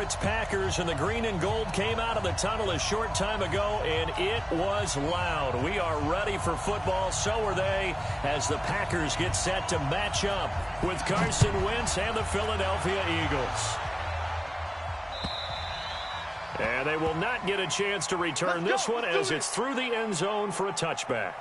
It's Packers, and the green and gold came out of the tunnel a short time ago, and it was loud. We are ready for football. So are they, as the Packers get set to match up with Carson Wentz and the Philadelphia Eagles. And they will not get a chance to return this one as it's through the end zone for a touchback.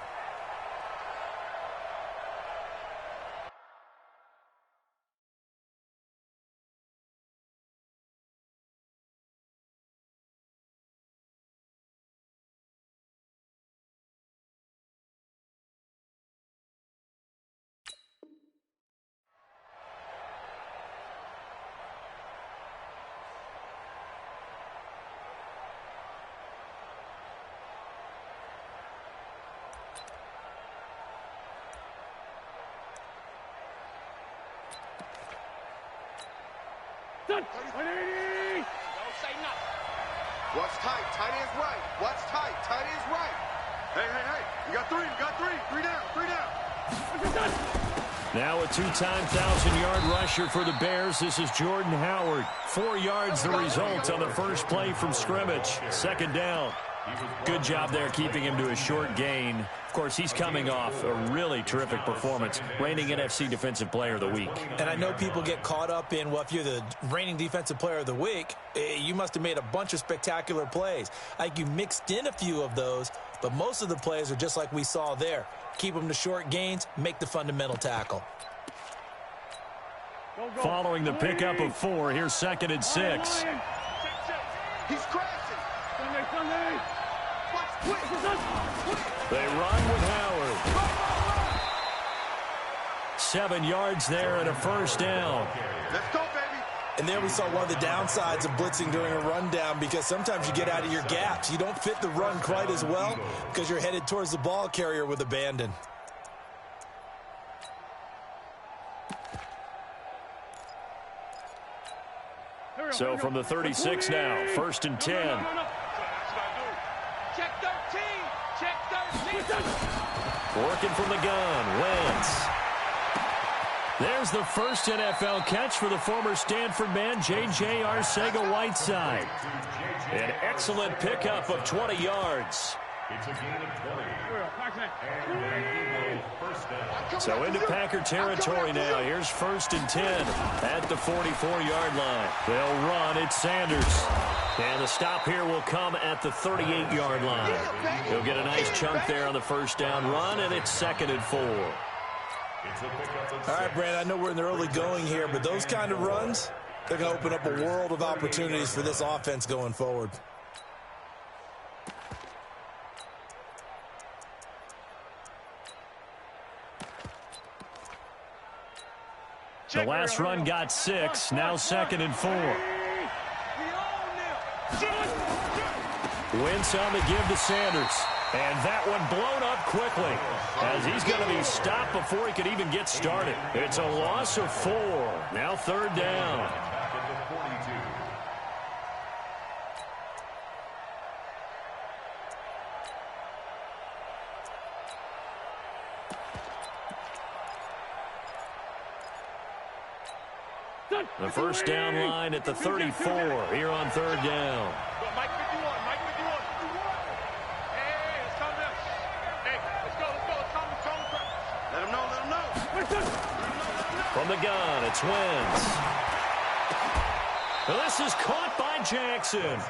Don't say nothing. Watch tight. Tight end's right. Watch tight. Tight end's right. Hey. You got three. You got three. Three down. Now a two-time 1,000-yard rusher for the Bears. This is Jordan Howard. 4 yards the result on the first play from scrimmage. Second down. Good job there keeping him to a short gain. Of course, he's coming off a really terrific performance, reigning NFC Defensive Player of the Week. And I know people get caught up in, well, if you're the reigning Defensive Player of the Week, you must have made a bunch of spectacular plays. I think you mixed in a few of those, but most of the plays are just like we saw there. Keep them to short gains, make the fundamental tackle. Following the pickup of 4, here's 2nd and 6. He's crashing. They run with Howard. 7 yards there and a first down. Let's go, baby. And there we saw one of the downsides of blitzing during a rundown, because sometimes you get out of your gaps. You don't fit the run quite as well because you're headed towards the ball carrier with abandon. So from the 36 now, 1st and 10. Check 13. Check 13. Working from the gun, Wentz. There's the first NFL catch for the former Stanford man, J.J. Arcega-Whiteside. An excellent pickup of 20 yards. So into Packer territory now. Here's 1st and 10 at the 44-yard line. They'll run. It's Sanders. And the stop here will come at the 38-yard line. He'll get a nice chunk there on the first down run, and it's 2nd and 4. All right, Brandon, I know we're in the early going here, but those kind of runs, they're going to open up a world of opportunities for this offense going forward. The last run got 6. Now 2nd and 4. Wentz on the give to Sanders. And that one blown up quickly, as he's going to be stopped before he could even get started. It's a loss of 4. Now 3rd down. The first down line at the 34 here on 3rd down. Mike 51. Mike 51. Hey, let's come down. Hey, let's go. Let him know. From the gun, it's Wentz. This is caught by Jackson.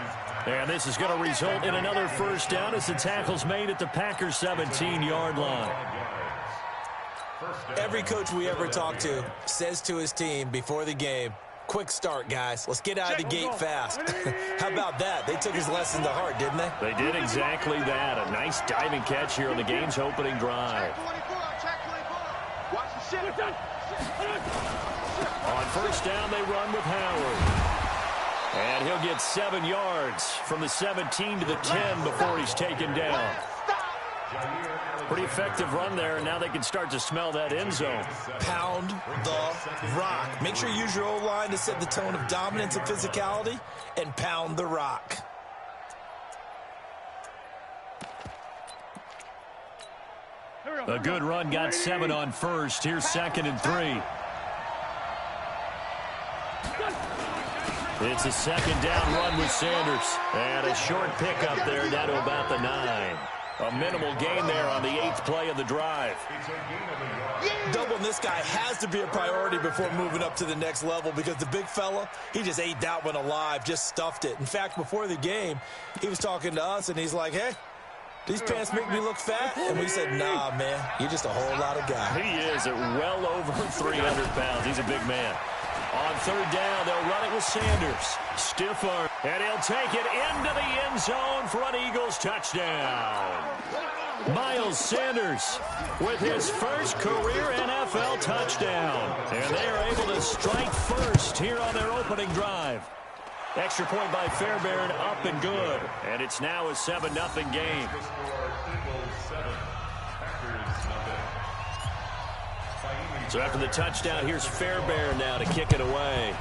And this is going to result in another first down as the tackle's made at the Packers' 17-yard line. Every coach we ever talk to says to his team before the game, quick start, guys. Let's get out of the gate fast. How about that? They took his lesson to heart, didn't they? They did exactly that. A nice diving catch here on the game's opening drive. On first down, they run with Howard. And he'll get 7 yards from the 17 to the 10 before he's taken down. Pretty effective run there, and now they can start to smell that end zone. Pound the rock. Make sure you use your O-line to set the tone of dominance and physicality, and pound the rock. A good run got 7 on first. Here's 2nd and 3. It's a second down run with Sanders. And a short pickup there down to about the 9. A minimal gain there on the 8th play of the drive. Doubling this guy has to be a priority before moving up to the next level because the big fella, he just ate that one alive, just stuffed it. In fact, before the game, he was talking to us, and he's like, hey, these pants make me look fat? And we said, nah, man, you're just a whole lot of guy. He is at well over 300 pounds. He's a big man. On third down, they'll run it with Sanders. Stiff arm, and he'll take it into the end zone for an Eagles touchdown. Miles Sanders with his first career NFL touchdown. And they are able to strike first here on their opening drive. Extra point by Fairbairn, up and good. And it's now a 7-0 game. So after the touchdown, here's Fairbairn now to kick it away.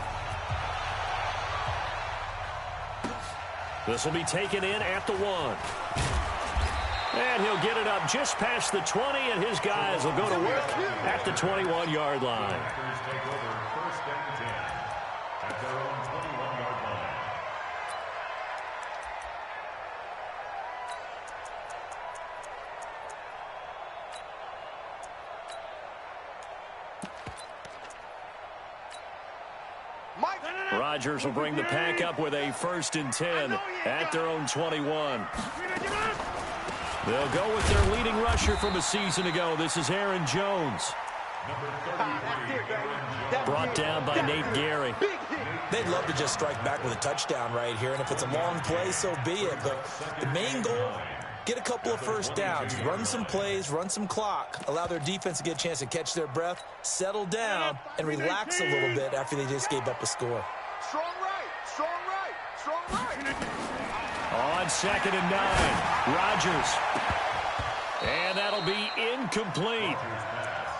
This will be taken in at the 1. And he'll get it up just past the 20, and his guys will go to work at the 21-yard line. Rodgers will bring the pack up with a 1st and 10 at their own 21. They'll go with their leading rusher from a season ago. This is Aaron Jones. Brought down by Nate Gary. They'd love to just strike back with a touchdown right here, and if it's a long play, so be it. But the main goal, get a couple of first downs, run some plays, run some clock, allow their defense to get a chance to catch their breath, settle down, and relax a little bit after they just gave up a score. Strong right, strong right, strong right. On 2nd and 9, Rodgers. And that'll be incomplete.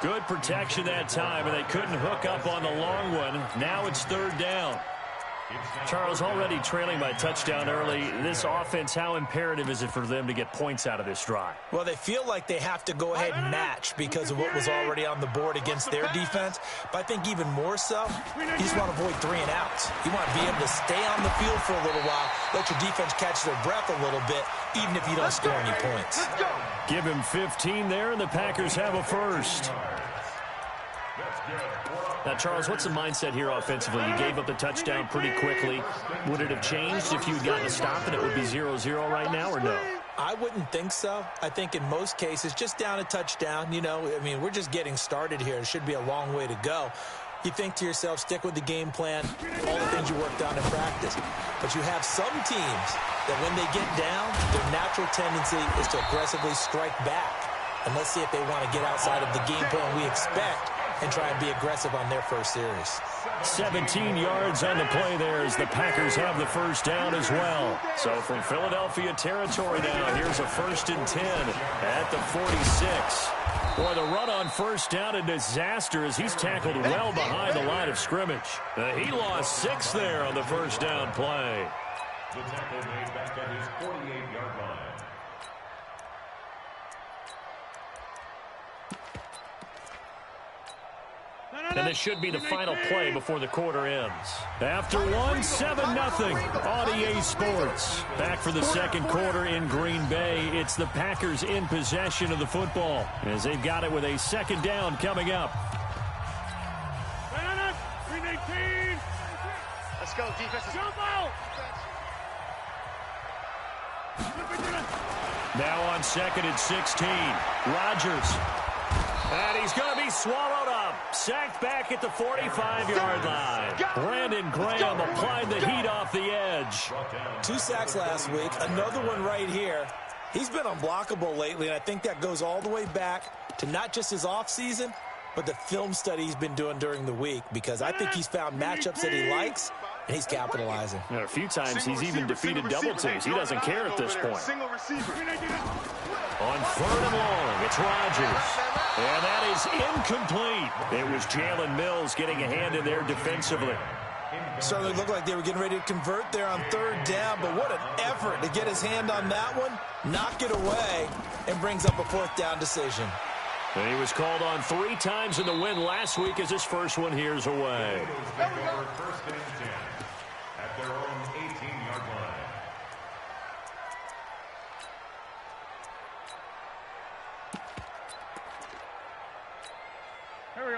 Good protection that time, and they couldn't hook up on the long one. Now it's 3rd down. Charles, already trailing by touchdown early. This offense, how imperative is it for them to get points out of this drive? Well, they feel like they have to go ahead and match because of what was already on the board against their defense. But I think even more so, you just want to avoid 3 and outs. You want to be able to stay on the field for a little while, let your defense catch their breath a little bit, even if you don't score any points. Give him 15 there, and the Packers have a 1st. Now, Charles, what's the mindset here offensively? You gave up the touchdown pretty quickly. Would it have changed if you had gotten a stop and it would be 0-0 right now, or no? I wouldn't think so. I think in most cases, just down a touchdown, you know, I mean, we're just getting started here. It should be a long way to go. You think to yourself, stick with the game plan, all the things you worked on in practice. But you have some teams that when they get down, their natural tendency is to aggressively strike back. And let's see if they want to get outside of the game plan we expect and try and be aggressive on their first series. 17 yards on the play there as the Packers have the 1st down as well. So from Philadelphia territory now, here's a 1st and 10 at the 46. Boy, the run on 1st down, a disaster as he's tackled well behind the line of scrimmage. He lost 6 there on the 1st down play. The tackle made back at his 48-yard line. And this should be the final play before the quarter ends. After one, 7-0 on EA Sports. Back for the 2nd quarter in Green Bay. It's the Packers in possession of the football as they've got it with a 2nd down coming up. Let's go, defense. Jump out! Now on 2nd and 16. Rodgers. And he's going to be swallowed up. Sacked back at the 45-yard line. Brandon Graham applied the heat off the edge. 2 sacks last week, another one right here. He's been unblockable lately, and I think that goes all the way back to not just his offseason, but the film study he's been doing during the week, because I think he's found matchups that he likes, and he's capitalizing. And a few times he's even defeated double teams. He doesn't care at this point. On 3rd and long, it's Rodgers. And that is incomplete. It was Jalen Mills getting a hand in there defensively. Certainly looked like they were getting ready to convert there on 3rd down, but what an effort to get his hand on that one, knock it away, and brings up a 4th down decision. And he was called on 3 times in the win last week as his first one here's away. at their own 18-yard line.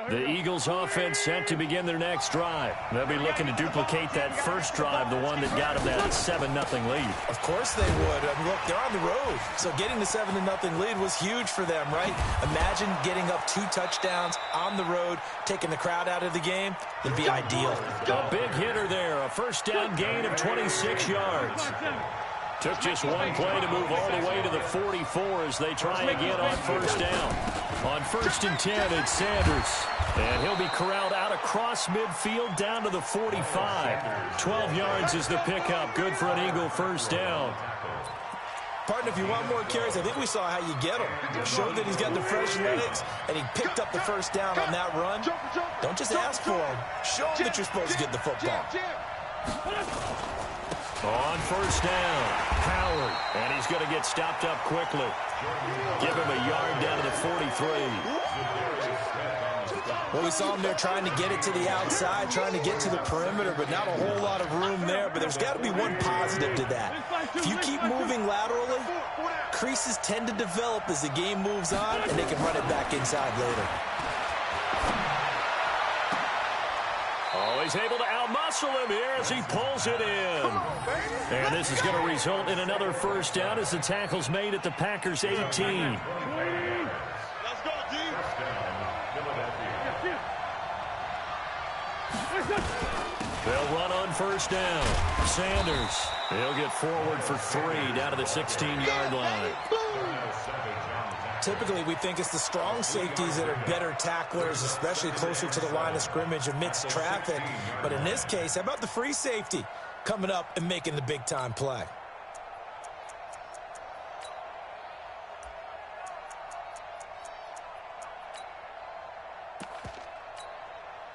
The Eagles offense set to begin their next drive. They'll be looking to duplicate that first drive, the one that got them that 7-0 lead. Of course they would. I mean, look, they're on the road. So getting the 7-0 lead was huge for them, right? Imagine getting up 2 touchdowns on the road, taking the crowd out of the game. It'd be ideal. A big hitter there. A first down gain of 26 yards. Took just one play to move all the way to the 44 as they try again on first down. On 1st and 10, it's Sanders. And he'll be corralled out across midfield down to the 45. 12 yards is the pickup. Good for an Eagle first down. Partner, if you want more carries, I think we saw how you get him. Showed that he's got the fresh legs, and he picked up the first down on that run. Don't just ask for him. Show him that you're supposed to get the football. On first down, Howard, and he's going to get stopped up quickly. Give him a yard down to the 43. Well, we saw him there trying to get it to the outside, trying to get to the perimeter, but not a whole lot of room there. But there's got to be one positive to that. If you keep moving laterally, creases tend to develop as the game moves on, and they can run it back inside later. Always able to outmuscle him here as he pulls it in. And this is going to result in another first down as the tackle's made at the Packers' 18. Let's go, D. They'll run on first down. Sanders, he'll get forward for 3 down to the 16-yard line. Typically, we think it's the strong safeties that are better tacklers, especially closer to the line of scrimmage amidst traffic. But in this case, how about the free safety coming up and making the big-time play?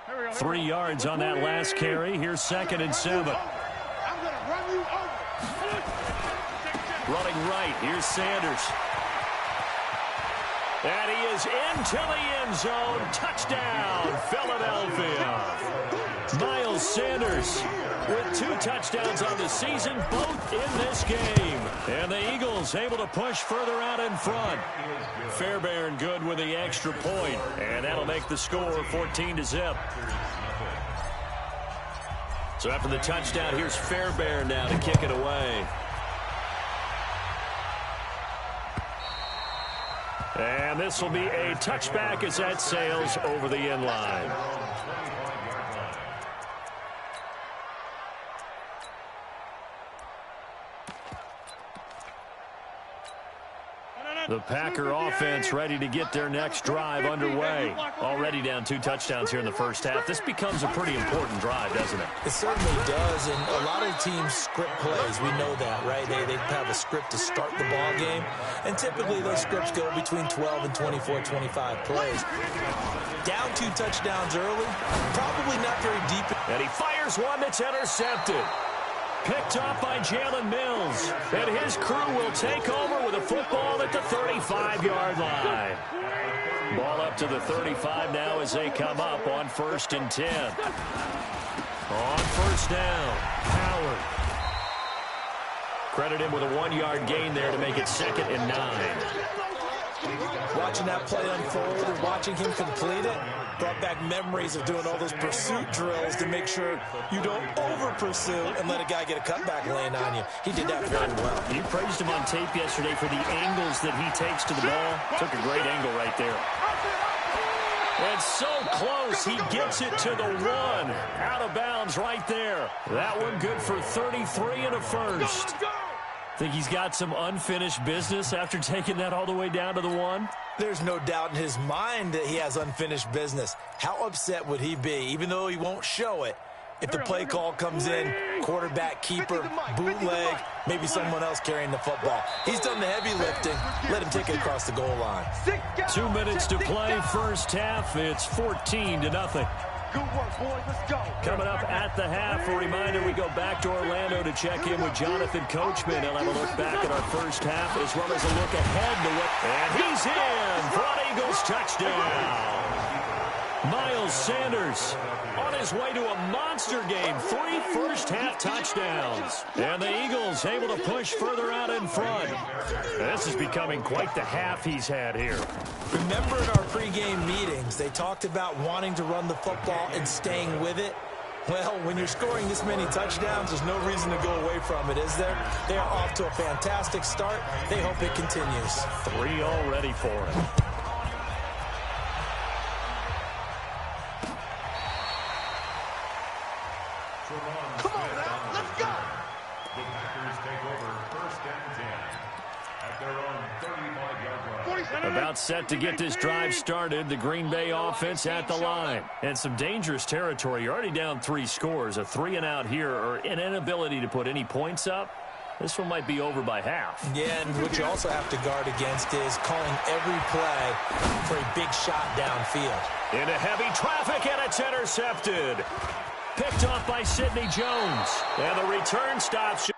Here we go. 3 yards on that last carry. Here's 2nd and 7. I'm going to run you over. Running right. Here's Sanders. And he is into the end zone. Touchdown, Philadelphia. Miles Sanders with 2 touchdowns on the season, both in this game. And the Eagles able to push further out in front. Fairbairn good with the extra point, and that'll make the score 14-0. So after the touchdown, here's Fairbairn now to kick it away. And this will be a touchback as that sails over the end line. The Packer offense ready to get their next drive underway. Already down 2 touchdowns here in the first half. This becomes a pretty important drive, doesn't it? It certainly does, and a lot of teams script plays. We know that, right? They have a script to start the ball game, and typically those scripts go between 12 and 24, 25 plays. Down 2 touchdowns early, probably not very deep. And he fires one that's intercepted. Picked off by Jalen Mills. And his crew will take over with a football at the 35-yard line. Ball up to the 35 now as they come up on 1st and 10. On first down, Howard. Credit him with a 1-yard gain there to make it 2nd and 9. Watching that play unfold and watching him complete it brought back memories of doing all those pursuit drills to make sure you don't over-pursue and let a guy get a cutback laying on you. He did that very well. You praised him on tape yesterday for the angles that he takes to the ball. Took a great angle right there. It's so close. He gets it to the 1. Out of bounds right there. That one good for 33 and a first. Think he's got some unfinished business after taking that all the way down to the 1? There's no doubt in his mind that he has unfinished business. How upset would he be, even though he won't show it, if the play call comes in, quarterback, keeper, bootleg, maybe someone else carrying the football. He's done the heavy lifting. Let him take it across the goal line. 2 minutes to play first half. It's 14-0. Good work, boys. Let's go. Coming up at the half, a reminder we go back to Orlando to check in with Jonathan Coachman. He'll have a look back at our first half as well as a look ahead to what. And he's in for an Eagles touchdown. Miles Sanders on his way to a monster game. 3 first-half touchdowns. And the Eagles able to push further out in front. This is becoming quite the half he's had here. Remember in our pregame meetings, they talked about wanting to run the football and staying with it? Well, when you're scoring this many touchdowns, there's no reason to go away from it, is there? They're off to a fantastic start. They hope it continues. 3 already for him. Come on now, let's go! The Packers take over 1st and 10 at their own 35-yard line. About set to get this drive started. The Green Bay offense at the line. And some dangerous territory. You're already down 3 scores. A 3-and-out here or an inability to put any points up. This one might be over by half. Yeah, and what you also have to guard against is calling every play for a big shot downfield. Into heavy traffic, and it's intercepted. Picked off by Sidney Jones. And the return stops.